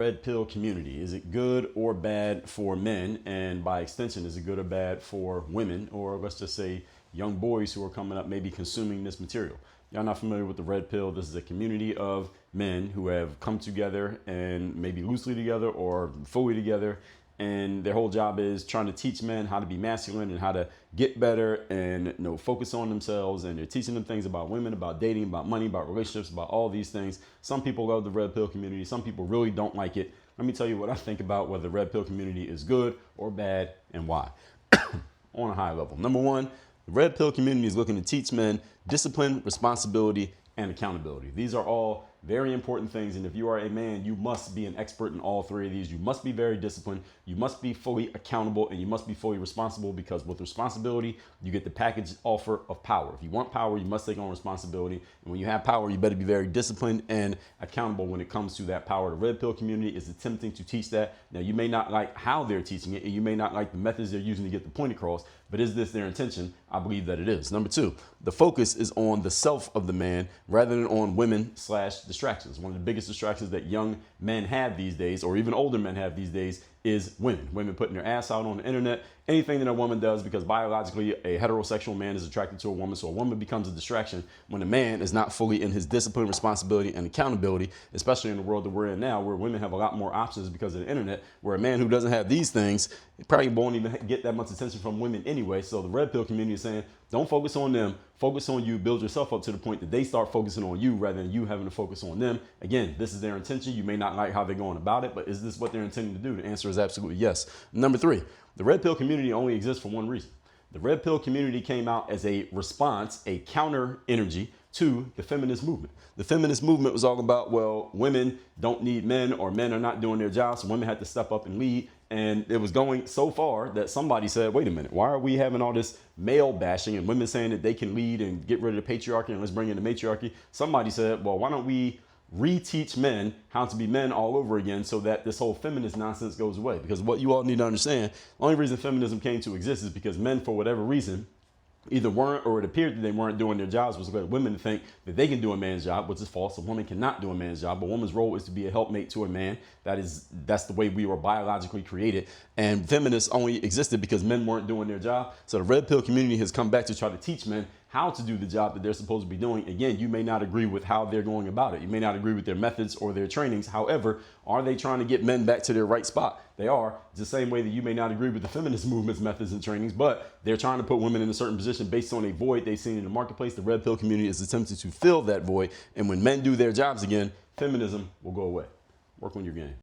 Red pill community, is it good or bad for men? And by extension, is it good or bad for women, or let's just say young boys who are coming up maybe consuming this material? Y'all not familiar with the red pill? This is a community of men who have come together, and maybe loosely together or fully together, and their whole job is trying to teach men how to be masculine and how to get better and focus on themselves. And they're teaching them things about women, about dating, about money, about relationships, about all these things. Some people love the red pill community. Some people really don't like it. Let me tell you what I think about whether the red pill community is good or bad and why. On a high level. Number one, the red pill community is looking to teach men discipline, responsibility, and accountability. These are all very important things, and if you are a man, you must be an expert in all three of these. You must be very disciplined, you must be fully accountable, and you must be fully responsible, because with responsibility, you get the package offer of power. If you want power, you must take on responsibility, and when you have power, you better be very disciplined and accountable when it comes to that power. The red pill community is attempting to teach that. Now, you may not like how they're teaching it, and you may not like the methods they're using to get the point across, but is this their intention? I believe that it is. Number two, the focus is on the self of the man rather than on women/distractions. One of the biggest distractions that young men have these days, or even older men have these days, is women. Women putting their ass out on the internet, anything that a woman does, because biologically a heterosexual man is attracted to a woman. So a woman becomes a distraction when a man is not fully in his discipline, responsibility, and accountability, especially in the world that we're in now, where women have a lot more options because of the internet, where a man who doesn't have these things probably won't even get that much attention from women anyway. So the red pill community is saying, don't focus on them, focus on you, build yourself up to the point that they start focusing on you rather than you having to focus on them. Again, this is their intention. You may not like how they're going about it, but is this what they're intending to do? The answer is absolutely yes. Number three, the red pill community only exists for one reason. The red pill community came out as a response, a counter energy to the feminist movement. The feminist movement was all about, well, women don't need men, or men are not doing their jobs, so women had to step up and lead. And it was going so far that somebody said, wait a minute, why are we having all this male bashing and women saying that they can lead and get rid of the patriarchy and let's bring in the matriarchy? Somebody said, well, why don't we reteach men how to be men all over again so that this whole feminist nonsense goes away? Because what you all need to understand, the only reason feminism came to exist is because men, for whatever reason, either weren't, or it appeared that they weren't doing their jobs, was led women to think that they can do a man's job, which is false. A woman cannot do a man's job. A woman's role is to be a helpmate to a man. That's the way we were biologically created. And feminists only existed because men weren't doing their job. So the red pill community has come back to try to teach men how to do the job that they're supposed to be doing. Again, you may not agree with how they're going about it. You may not agree with their methods or their trainings. However, are they trying to get men back to their right spot? They are. It's the same way that you may not agree with the feminist movement's methods and trainings, but they're trying to put women in a certain position based on a void they've seen in the marketplace. The red pill community is attempting to fill that void. And when men do their jobs again, feminism will go away. Work on your game.